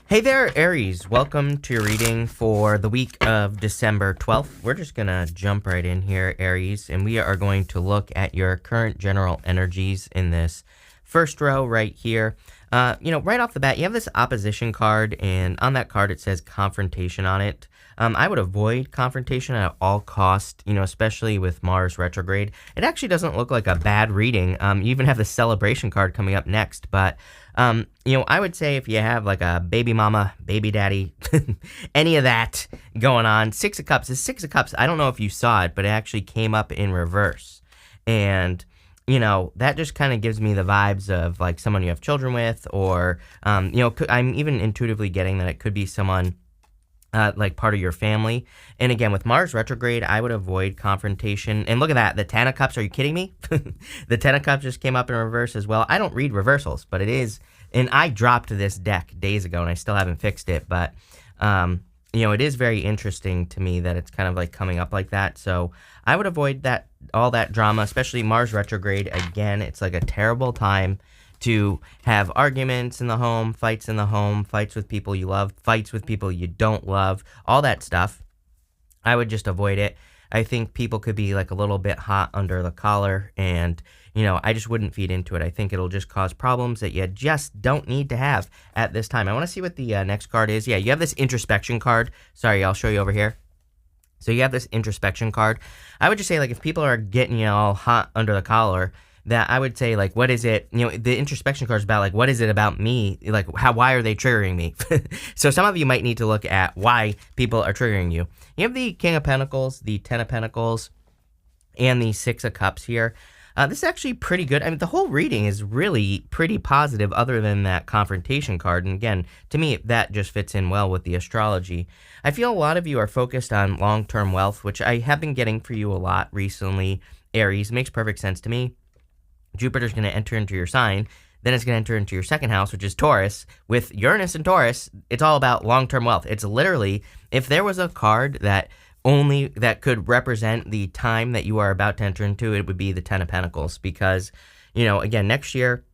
Hey there, Aries. Welcome to your reading for the week of December 12th. We're just going to jump right in here, Aries, and we are going to look at your current general energies in this first row right here. Right off the bat, you have this opposition card, and on that card it says confrontation on it. I would avoid confrontation at all cost, especially with Mars retrograde. It actually doesn't look like a bad reading. You even have the celebration card coming up next, but I would say if you have like a baby mama, baby daddy, any of that going on, Six of Cups is Six of Cups. I don't know if you saw it, but it actually came up in reverse. And, that just kind of gives me the vibes of like someone you have children with, or, I'm even intuitively getting that it could be someone like part of your family. And again, with Mars retrograde, I would avoid confrontation. And look at that, the Ten of Cups. Are you kidding me? The Ten of Cups just came up in reverse as well. I don't read reversals, but it is, and I dropped this deck days ago and I still haven't fixed it. But, it is very interesting to me that it's kind of like coming up like that. So I would avoid all that drama, especially Mars retrograde. Again, it's like a terrible time to have arguments in the home, fights with people you love, fights with people you don't love, all that stuff. I would just avoid it. I think people could be like a little bit hot under the collar, and, I just wouldn't feed into it. I think it'll just cause problems that you just don't need to have at this time. I want to see what the next card is. Yeah, you have this introspection card. Sorry, I'll show you over here. So you have this introspection card. I would just say, like, if people are getting all hot under the collar, that I would say, like, what is it, the introspection card is about, like, what is it about me? Like, why are they triggering me? So some of you might need to look at why people are triggering you. You have the King of Pentacles, the Ten of Pentacles, and the Six of Cups here. This is actually pretty good. I mean, the whole reading is really pretty positive other than that confrontation card. And again, to me, that just fits in well with the astrology. I feel a lot of you are focused on long-term wealth, which I have been getting for you a lot recently, Aries. It makes perfect sense to me. Jupiter's going to enter into your sign, then it's going to enter into your second house, which is Taurus. With Uranus and Taurus, it's all about long-term wealth. It's literally, if there was a card that could represent the time that you are about to enter into, it would be the Ten of Pentacles. Because, again, next year,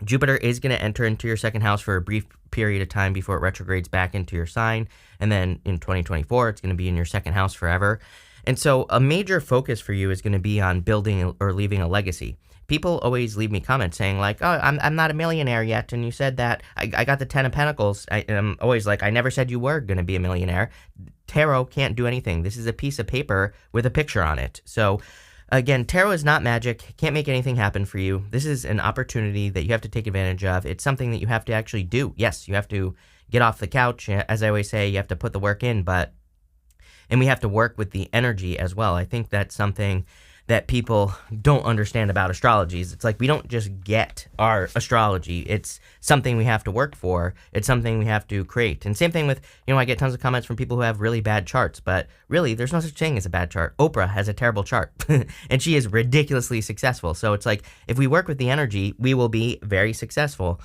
Jupiter is going to enter into your second house for a brief period of time before it retrogrades back into your sign. And then in 2024, it's going to be in your second house forever. And so a major focus for you is going to be on building or leaving a legacy. People always leave me comments saying like, oh, I'm not a millionaire yet. And you said that I got the Ten of Pentacles. I'm always like, I never said you were going to be a millionaire. Tarot can't do anything. This is a piece of paper with a picture on it. So again, tarot is not magic. Can't make anything happen for you. This is an opportunity that you have to take advantage of. It's something that you have to actually do. Yes, you have to get off the couch. As I always say, you have to put the work in, and we have to work with the energy as well. I think that's something that people don't understand about astrologies. It's like we don't just get our astrology. It's something we have to work for. It's something we have to create. And same thing with, I get tons of comments from people who have really bad charts, but really there's no such thing as a bad chart. Oprah has a terrible chart and she is ridiculously successful. So it's like, if we work with the energy, we will be very successful.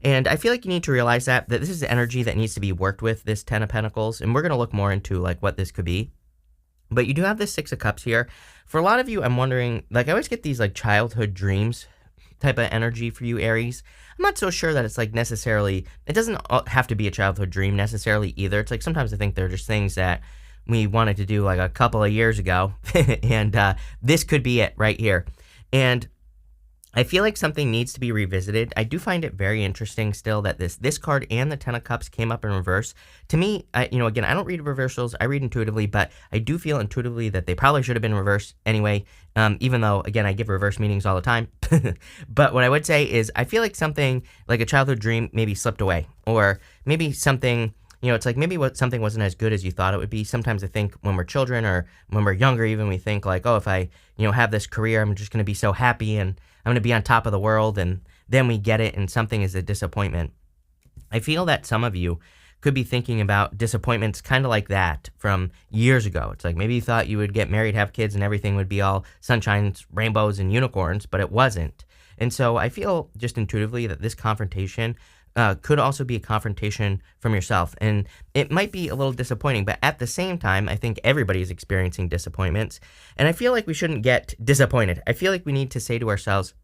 And I feel like you need to realize that this is energy that needs to be worked with, this Ten of Pentacles. And we're going to look more into like what this could be. But you do have this Six of Cups here. For a lot of you, I'm wondering, like I always get these like childhood dreams type of energy for you, Aries. I'm not so sure that it's like necessarily, it doesn't have to be a childhood dream necessarily either. It's like sometimes I think they're just things that we wanted to do like a couple of years ago. And this could be it right here. And I feel like something needs to be revisited. I do find it very interesting still that this card and the Ten of Cups came up in reverse. To me, again, I don't read reversals. I read intuitively, but I do feel intuitively that they probably should have been reversed anyway, even though, again, I give reverse meanings all the time. But what I would say is I feel like something like a childhood dream maybe slipped away, or maybe something, it's like maybe something wasn't as good as you thought it would be. Sometimes I think when we're children or when we're younger even, we think like, oh, if I, have this career, I'm just going to be so happy and I'm going to be on top of the world, and then we get it and something is a disappointment. I feel that some of you could be thinking about disappointments kind of like that from years ago. It's like maybe you thought you would get married, have kids, and everything would be all sunshines, rainbows, and unicorns, but it wasn't. And so I feel just intuitively that this confrontation could also be a confrontation from yourself. And it might be a little disappointing, but at the same time, I think everybody's experiencing disappointments. And I feel like we shouldn't get disappointed. I feel like we need to say to ourselves,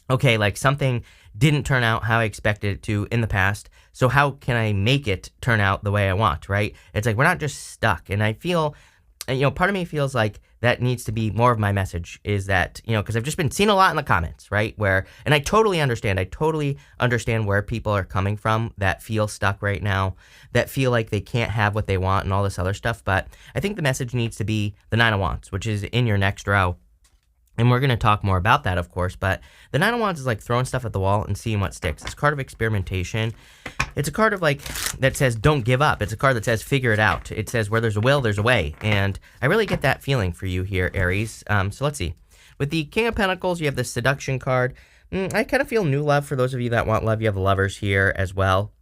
okay, like something didn't turn out how I expected it to in the past. So how can I make it turn out the way I want, right? It's like we're not just stuck. And I feel, part of me feels like that needs to be more of my message is that, because I've just been seeing a lot in the comments, right? And I totally understand where people are coming from that feel stuck right now, that feel like they can't have what they want and all this other stuff. But I think the message needs to be the Nine of Wands, which is in your next row. And we're going to talk more about that, of course, but the Nine of Wands is like throwing stuff at the wall and seeing what sticks. It's a card of experimentation. It's a card of like that says don't give up. It's a card that says figure it out. It says where there's a will, there's a way. And I really get that feeling for you here, Aries. So let's see. With the King of Pentacles, you have the Seduction card. I kind of feel new love for those of you that want love. You have the Lovers here as well.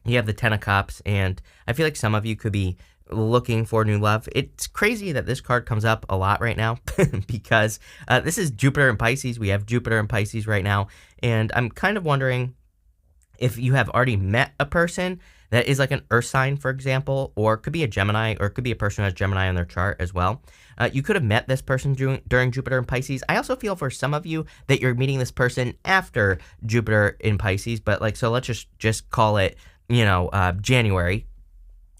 You have the Ten of Cups, and I feel like some of you could be looking for new love. It's crazy that this card comes up a lot right now because this is Jupiter and Pisces. We have Jupiter and Pisces right now, and I'm kind of wondering if you have already met a person that is like an earth sign, for example, or it could be a Gemini, or it could be a person who has Gemini on their chart as well. You could have met this person during Jupiter and Pisces. I also feel for some of you that you're meeting this person after Jupiter in Pisces, but like, so let's just call it, January.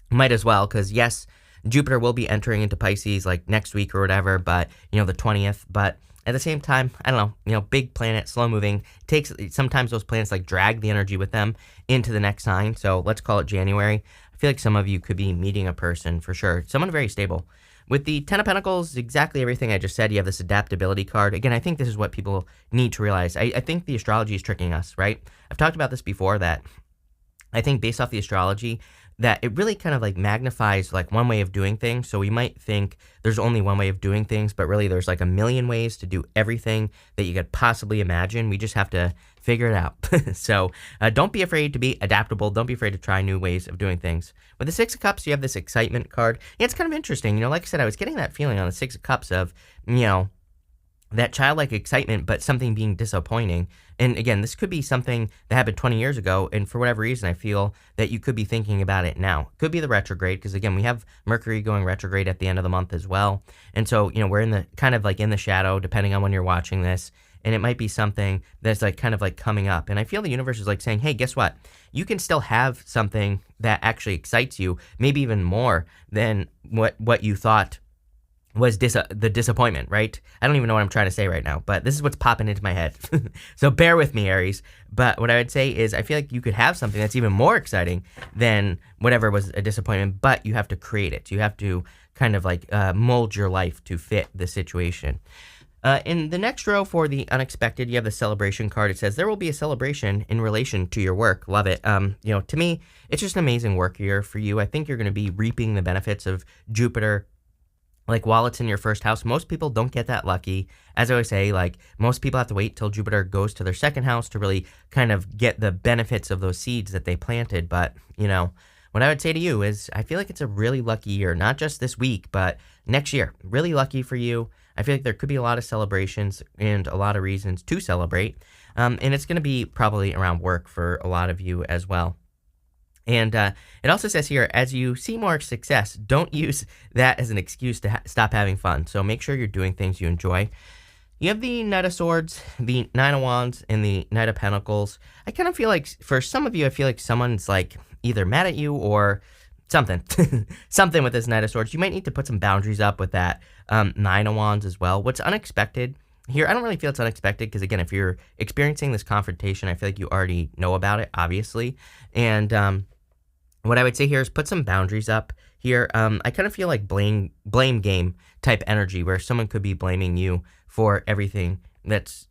Might as well, because yes, Jupiter will be entering into Pisces like next week or whatever, but the 20th. But at the same time, I don't know, big planet, slow moving, sometimes those planets like drag the energy with them into the next sign. So let's call it January. I feel like some of you could be meeting a person for sure, someone very stable. With the Ten of Pentacles, exactly everything I just said. You have this adaptability card. Again, I think this is what people need to realize. I think the astrology is tricking us, right? I've talked about this before, that I think based off the astrology, that it really kind of like magnifies like one way of doing things. So we might think there's only one way of doing things, but really there's like a million ways to do everything that you could possibly imagine. We just have to figure it out. So don't be afraid to be adaptable. Don't be afraid to try new ways of doing things. With the Six of Cups, you have this excitement card. Yeah, it's kind of interesting. Like I said, I was getting that feeling on the Six of Cups of, that childlike excitement, but something being disappointing. And again, this could be something that happened 20 years ago, and for whatever reason, I feel that you could be thinking about it now. Could be the retrograde, because again, we have Mercury going retrograde at the end of the month as well. And so, we're in the kind of like in the shadow, depending on when you're watching this. And it might be something that's like kind of like coming up. And I feel the universe is like saying, hey, guess what? You can still have something that actually excites you, maybe even more than what you thought was the disappointment, right? I don't even know what I'm trying to say right now, but this is what's popping into my head. So bear with me, Aries. But what I would say is I feel like you could have something that's even more exciting than whatever was a disappointment, but you have to create it. You have to kind of like mold your life to fit the situation. In the next row for the unexpected, you have the celebration card. It says there will be a celebration in relation to your work. Love it. To me, it's just an amazing work year for you. I think you're going to be reaping the benefits of Jupiter. Like while it's in your first house, most people don't get that lucky. As I always say, like most people have to wait till Jupiter goes to their second house to really kind of get the benefits of those seeds that they planted. But, what I would say to you is I feel like it's a really lucky year, not just this week, but next year. Really lucky for you. I feel like there could be a lot of celebrations and a lot of reasons to celebrate. And it's going to be probably around work for a lot of you as well. And it also says here, as you see more success, don't use that as an excuse to stop having fun. So make sure you're doing things you enjoy. You have the Knight of Swords, the Nine of Wands, and the Knight of Pentacles. I kind of feel like, for some of you, I feel like someone's like either mad at you or something. Something with this Knight of Swords. You might need to put some boundaries up with that Nine of Wands as well. What's unexpected here, I don't really feel it's unexpected because, again, if you're experiencing this confrontation, I feel like you already know about it, obviously. And what I would say here is put some boundaries up here. I kind of feel like blame game type energy where someone could be blaming you for everything that's,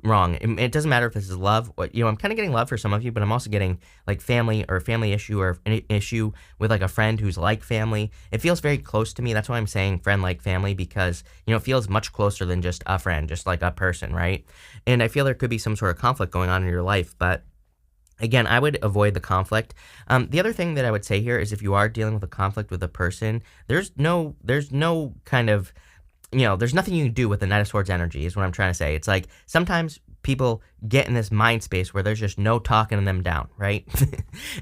wrong. It doesn't matter if this is love. I'm kind of getting love for some of you, but I'm also getting like family or family issue or an issue with like a friend who's like family. It feels very close to me. That's why I'm saying friend like family, because, it feels much closer than just a friend, just like a person, right? And I feel there could be some sort of conflict going on in your life, but again, I would avoid the conflict. The other thing that I would say here is if you are dealing with a conflict with a person, there's no kind of, there's nothing you can do with the Knight of Swords energy is what I'm trying to say. It's like sometimes people get in this mind space where there's just no talking them down, right?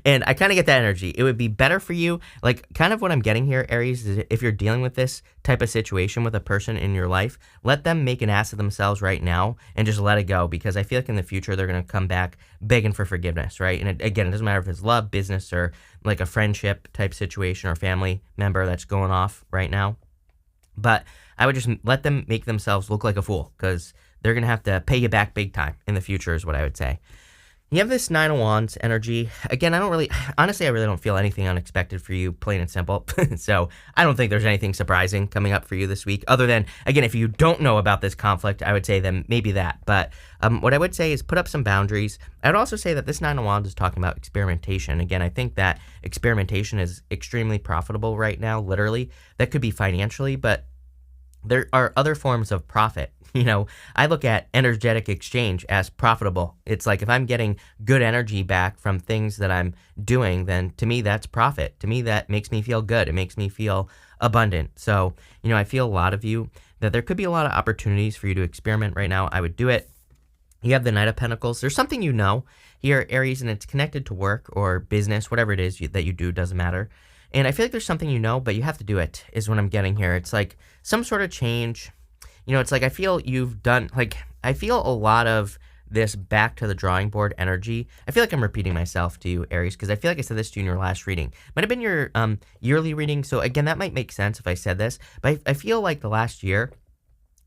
And I kind of get that energy. It would be better for you, like kind of what I'm getting here, Aries, is if you're dealing with this type of situation with a person in your life, let them make an ass of themselves right now and just let it go, because I feel like in the future they're going to come back begging for forgiveness, right? And again, it doesn't matter if it's love, business, or like a friendship type situation or family member that's going off right now. But I would just let them make themselves look like a fool, because they're going to have to pay you back big time in the future is what I would say. You have this Nine of Wands energy. Again, honestly, I really don't feel anything unexpected for you, plain and simple. So I don't think there's anything surprising coming up for you this week, other than, again, if you don't know about this conflict, I would say then maybe that. But what I would say is put up some boundaries. I would also say that this Nine of Wands is talking about experimentation. Again, I think that experimentation is extremely profitable right now, literally. That could be financially, but there are other forms of profit. I look at energetic exchange as profitable. It's like if I'm getting good energy back from things that I'm doing, then to me, that's profit. To me, that makes me feel good. It makes me feel abundant. So, I feel a lot of you that there could be a lot of opportunities for you to experiment right now. I would do it. You have the Knight of Pentacles. There's something here, Aries, and it's connected to work or business, whatever it is that you do, doesn't matter. And I feel like there's something but you have to do it, is what I'm getting here. It's like some sort of change. It's like I feel I feel a lot of this back to the drawing board energy. I feel like I'm repeating myself to you, Aries, because I feel like I said this to you in your last reading. Might have been your yearly reading, so again, that might make sense if I said this, but I feel like the last year,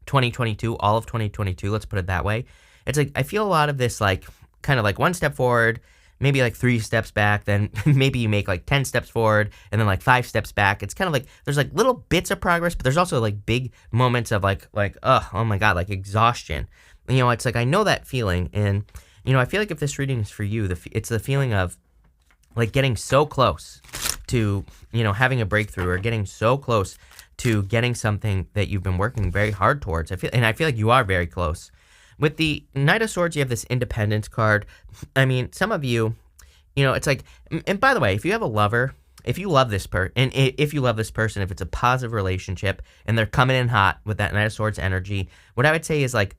2022, all of 2022, let's put it that way, it's like I feel a lot of this like kind of like one step forward, maybe like 3 steps back, then maybe you make like 10 steps forward, and then like 5 steps back. It's kind of like there's like little bits of progress, but there's also like big moments of like oh my God, like exhaustion. It's like I know that feeling, and I feel like if this reading is for you, it's the feeling of like getting so close to having a breakthrough, or getting so close to getting something that you've been working very hard towards. I feel like you are very close. With the Knight of Swords, you have this Independence card. I mean, some of you, it's like, and by the way, if you have a lover, if you love this person, and if you love this person, if it's a positive relationship and they're coming in hot with that Knight of Swords energy, what I would say is like,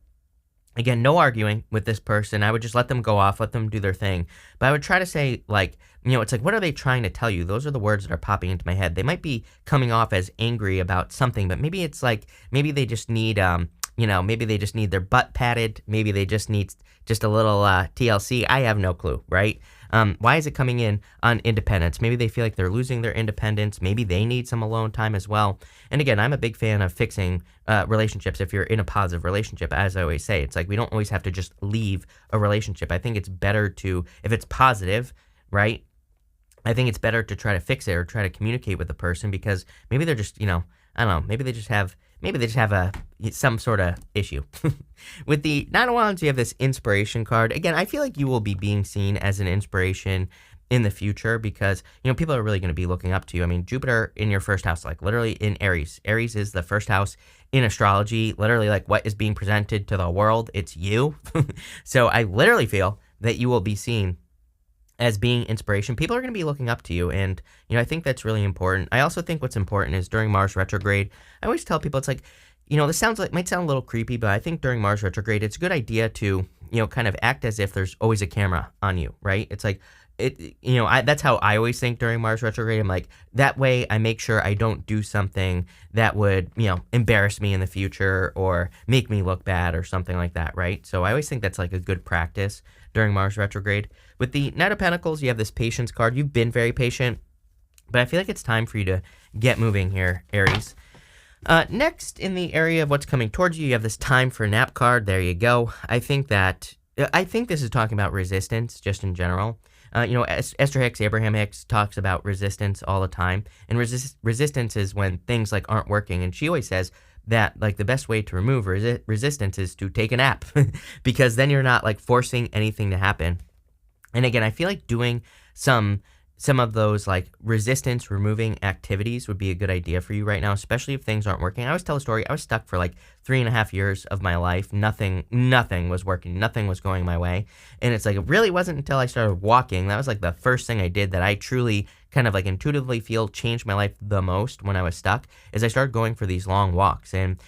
again, no arguing with this person. I would just let them go off, let them do their thing. But I would try to say like, it's like, what are they trying to tell you? Those are the words that are popping into my head. They might be coming off as angry about something, but maybe it's like, maybe they just need, maybe they just need their butt patted. Maybe they just need just a little TLC. I have no clue, right? Why is it coming in on independence? Maybe they feel like they're losing their independence. Maybe they need some alone time as well. And again, I'm a big fan of fixing relationships if you're in a positive relationship. As I always say, it's like we don't always have to just leave a relationship. I think it's better to, if it's positive, right? I think it's better to try to fix it or try to communicate with the person, because maybe they're just, I don't know, maybe they just have some sort of issue. With the Nine of Wands, you have this inspiration card. Again, I feel like you will be being seen as an inspiration in the future, because, people are really going to be looking up to you. I mean, Jupiter in your first house, like literally in Aries. Aries is the first house in astrology, literally like what is being presented to the world. It's you. So I literally feel that you will be seen as being inspiration. People are going to be looking up to you, and I think that's really important. I also think what's important is during Mars retrograde, I always tell people, it's like, this might sound a little creepy, but I think during Mars retrograde, it's a good idea to kind of act as if there's always a camera on you, right? It's like that's how I always think during Mars retrograde. I'm like, that way I make sure I don't do something that would embarrass me in the future or make me look bad or something like that, right? So I always think that's like a good practice during Mars retrograde. With the Knight of Pentacles, you have this patience card. You've been very patient, but I feel like it's time for you to get moving here, Aries. Next, in the area of what's coming towards you, you have this time for a nap card. There you go. I think this is talking about resistance just in general. Esther Hicks, Abraham Hicks talks about resistance all the time, and resistance is when things like aren't working, and she always says that like the best way to remove resistance is to take a nap, because then you're not like forcing anything to happen. And again, I feel like doing some of those like resistance removing activities would be a good idea for you right now, especially if things aren't working. I always tell a story. I was stuck for like 3.5 years of my life. Nothing was working. Nothing was going my way. And it's like, it really wasn't until I started walking. That was like the first thing I did that I truly kind of like intuitively feel changed my life the most when I was stuck is I started going for these long walks. And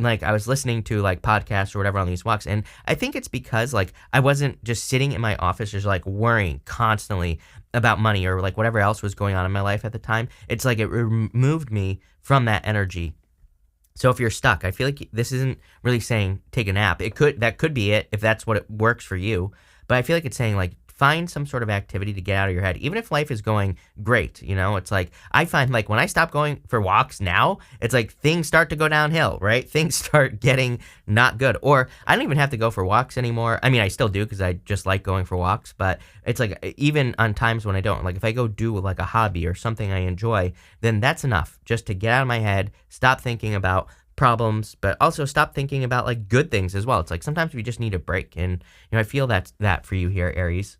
like I was listening to like podcasts or whatever on these walks. And I think it's because like I wasn't just sitting in my office just like worrying constantly about money or like whatever else was going on in my life at the time. It's like it removed me from that energy. So if you're stuck, I feel like this isn't really saying take a nap. That could be it if that's what it works for you. But I feel like it's saying like find some sort of activity to get out of your head. Even if life is going great, it's like I find like when I stop going for walks now, it's like things start to go downhill, right? Things start getting not good. Or I don't even have to go for walks anymore. I mean, I still do because I just like going for walks, but it's like even on times when I don't, like if I go do like a hobby or something I enjoy, then that's enough just to get out of my head, stop thinking about problems, but also stop thinking about like good things as well. It's like sometimes we just need a break. And, I feel that's that for you here, Aries.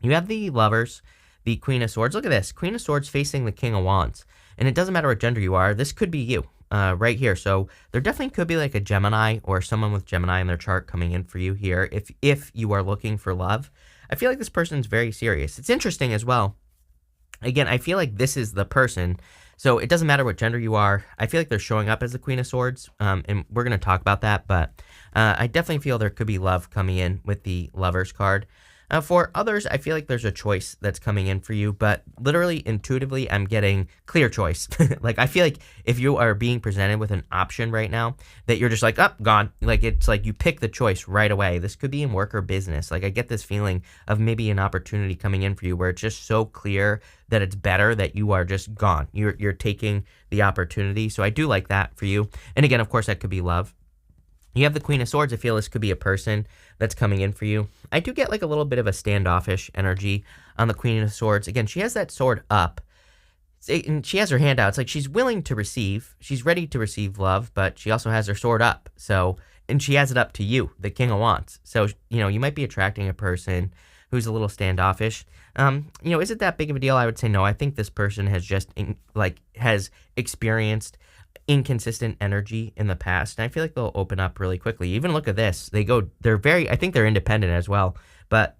You have the Lovers, the Queen of Swords. Look at this. Queen of Swords facing the King of Wands. And it doesn't matter what gender you are. This could be you right here. So there definitely could be like a Gemini or someone with Gemini in their chart coming in for you here if you are looking for love. I feel like this person's very serious. It's interesting as well. Again, I feel like this is the person. So it doesn't matter what gender you are. I feel like they're showing up as the Queen of Swords. And we're going to talk about that. But I definitely feel there could be love coming in with the Lovers card. For others, I feel like there's a choice that's coming in for you, but literally intuitively, I'm getting clear choice. Like, I feel like if you are being presented with an option right now that you're just like, oh, gone. Like, it's like you pick the choice right away. This could be in work or business. Like, I get this feeling of maybe an opportunity coming in for you where it's just so clear that it's better that you are just gone. You're taking the opportunity. So I do like that for you. And again, of course, that could be love. You have the Queen of Swords. I feel this could be a person that's coming in for you. I do get like a little bit of a standoffish energy on the Queen of Swords. Again, she has that sword up. And she has her hand out. It's like she's willing to receive. She's ready to receive love, but she also has her sword up. So, and she has it up to you, the King of Wands. So, you might be attracting a person who's a little standoffish. Is it that big of a deal? I would say no. I think this person has just has experienced inconsistent energy in the past, and I feel like they'll open up really quickly. Even look at this. I think they're independent as well, but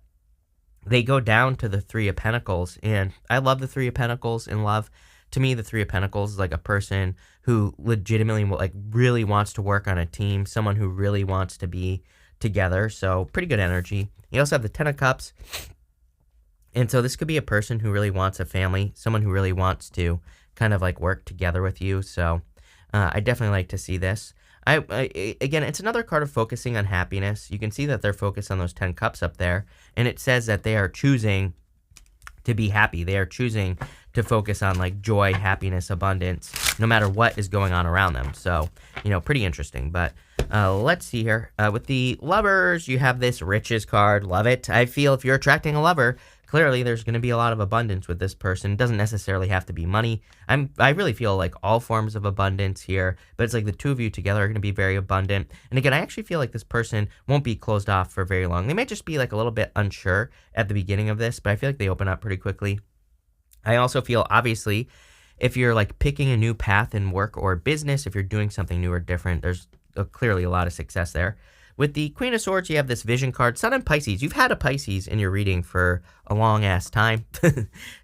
they go down to the Three of Pentacles, and I love the Three of Pentacles in love. To me, the Three of Pentacles is like a person who legitimately really wants to work on a team, someone who really wants to be together, so pretty good energy. You also have the Ten of Cups, and so this could be a person who really wants a family, someone who really wants to kind of like work together with you, so I definitely like to see this. Again, it's another card of focusing on happiness. You can see that they're focused on those 10 cups up there, and it says that they are choosing to be happy. They are choosing to focus on like joy, happiness, abundance, no matter what is going on around them. So, pretty interesting. But let's see here. With the Lovers, you have this Riches card. Love it. I feel if you're attracting a lover, clearly there's going to be a lot of abundance with this person. It doesn't necessarily have to be money. I really feel like all forms of abundance here, but it's like the two of you together are going to be very abundant. And again, I actually feel like this person won't be closed off for very long. They might just be like a little bit unsure at the beginning of this, but I feel like they open up pretty quickly. I also feel, obviously, if you're like picking a new path in work or business, if you're doing something new or different, there's clearly a lot of success there. With the Queen of Swords, you have this Vision card. Sun and Pisces. You've had a Pisces in your reading for a long-ass time.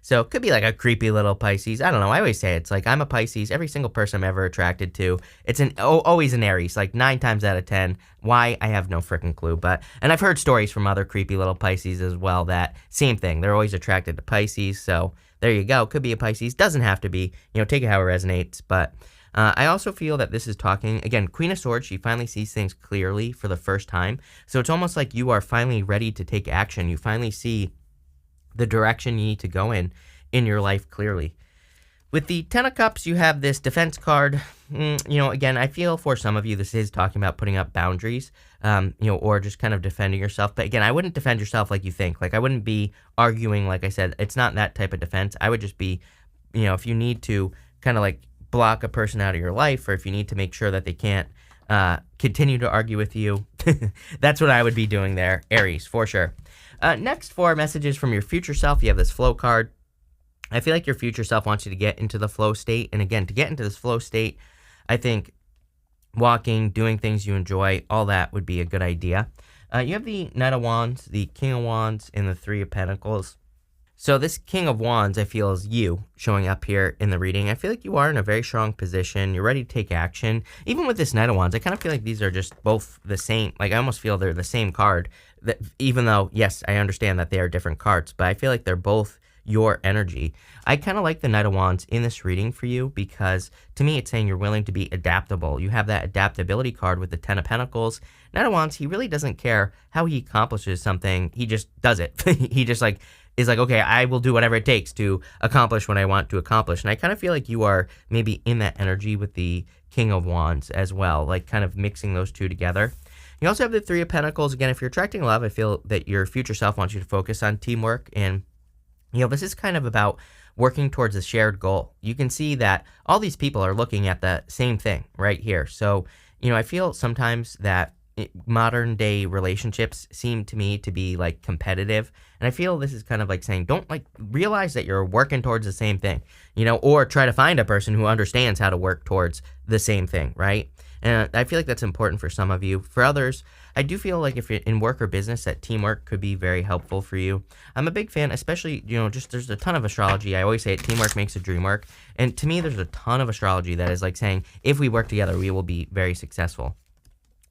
So it could be like a creepy little Pisces. I don't know. I always say it's like I'm a Pisces. Every single person I'm ever attracted to, it's always an Aries, like 9 times out of 10. Why? I have no freaking clue. And I've heard stories from other creepy little Pisces as well that same thing. They're always attracted to Pisces. So there you go. Could be a Pisces. Doesn't have to be. Take it how it resonates. But I also feel that this is talking, again, Queen of Swords, she finally sees things clearly for the first time. So it's almost like you are finally ready to take action. You finally see the direction you need to go in your life clearly. With the Ten of Cups, you have this Defense card. Again, I feel for some of you, this is talking about putting up boundaries, or just kind of defending yourself. But again, I wouldn't defend yourself like you think. Like, I wouldn't be arguing, like I said. It's not that type of defense. I would just be, if you need to kind of like block a person out of your life, or if you need to make sure that they can't continue to argue with you, that's what I would be doing there, Aries, for sure. Next, for messages from your future self, you have this Flow card. I feel like your future self wants you to get into the flow state. And again, to get into this flow state, I think walking, doing things you enjoy, all that would be a good idea. You have the Knight of Wands, the King of Wands, and the Three of Pentacles. So this King of Wands, I feel, is you showing up here in the reading. I feel like you are in a very strong position. You're ready to take action. Even with this Knight of Wands, I kind of feel like these are just both the same. Like, I almost feel they're the same card. That, even though, yes, I understand that they are different cards, but I feel like they're both your energy. I kind of like the Knight of Wands in this reading for you because to me it's saying you're willing to be adaptable. You have that adaptability card with the Ten of Pentacles. Knight of Wands, he really doesn't care how he accomplishes something. He just does it. He just like is like, okay, I will do whatever it takes to accomplish what I want to accomplish. And I kind of feel like you are maybe in that energy with the King of Wands as well, like kind of mixing those two together. You also have the Three of Pentacles. Again, if you're attracting love, I feel that your future self wants you to focus on teamwork. And, this is kind of about working towards a shared goal. You can see that all these people are looking at the same thing right here. So, I feel sometimes that modern day relationships seem to me to be like competitive, and I feel this is kind of like saying don't like realize that you're working towards the same thing, or try to find a person who understands how to work towards the same thing, right? And I feel like that's important for some of you. For others, I do feel like if you're in work or business, that teamwork could be very helpful for you. I'm a big fan, especially, just there's a ton of astrology. I always say it, teamwork makes the dream work. And to me, there's a ton of astrology that is like saying if we work together, we will be very successful.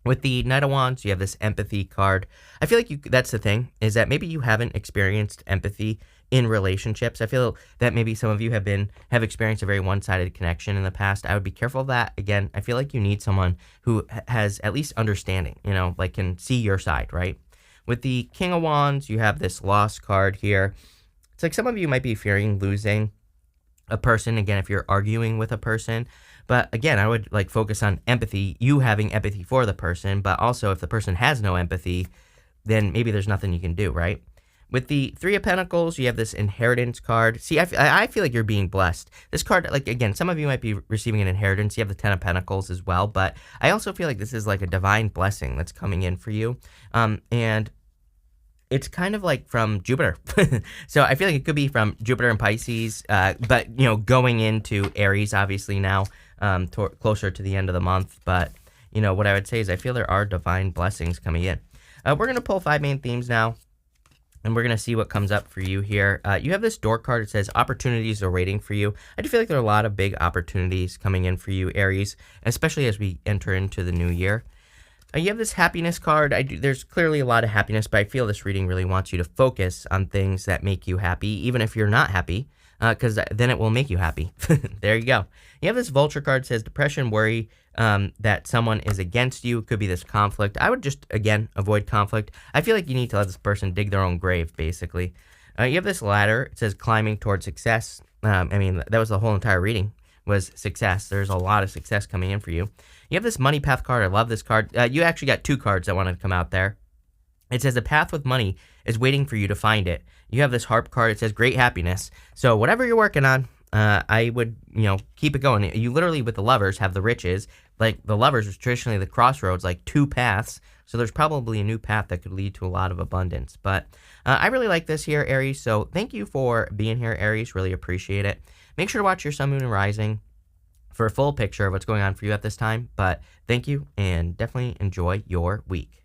With the Knight of Wands, you have this empathy card. I feel like that's the thing, is that maybe you haven't experienced empathy in relationships. I feel that maybe some of you have experienced a very one-sided connection in the past. I would be careful of that. Again, I feel like you need someone who has at least understanding, like can see your side, right? With the King of Wands, you have this loss card here. It's like some of you might be fearing losing a person, again, if you're arguing with a person. But again, I would like focus on empathy, you having empathy for the person, but also if the person has no empathy, then maybe there's nothing you can do, right? With the Three of Pentacles, you have this inheritance card. See, I feel like you're being blessed. This card, like, again, some of you might be receiving an inheritance. You have the Ten of Pentacles as well, but I also feel like this is like a divine blessing that's coming in for you. And it's kind of like from Jupiter. So I feel like it could be from Jupiter and Pisces, but, going into Aries, obviously now, closer to the end of the month. But, what I would say is I feel there are divine blessings coming in. We're going to pull 5 main themes now, and we're going to see what comes up for you here. You have this door card. It says opportunities are waiting for you. I do feel like there are a lot of big opportunities coming in for you, Aries, especially as we enter into the new year. You have this happiness card. There's clearly a lot of happiness, but I feel this reading really wants you to focus on things that make you happy, even if you're not happy, because then it will make you happy. There you go. You have this vulture card. Says depression, worry, that someone is against you. It could be this conflict. I would just, again, avoid conflict. I feel like you need to let this person dig their own grave, basically. You have this ladder. It says climbing towards success. That was the whole entire reading, was success. There's a lot of success coming in for you. You have this money path card. I love this card. You actually got 2 cards that wanted to come out there. It says a path with money is waiting for you to find it. You have this harp card. It says great happiness. So whatever you're working on, I would, keep it going. You literally, with the Lovers, have the riches. Like the Lovers was traditionally the crossroads, like 2 paths. So there's probably a new path that could lead to a lot of abundance. But I really like this here, Aries. So thank you for being here, Aries. Really appreciate it. Make sure to watch your Sun, Moon, and Rising for a full picture of what's going on for you at this time. But thank you, and definitely enjoy your week.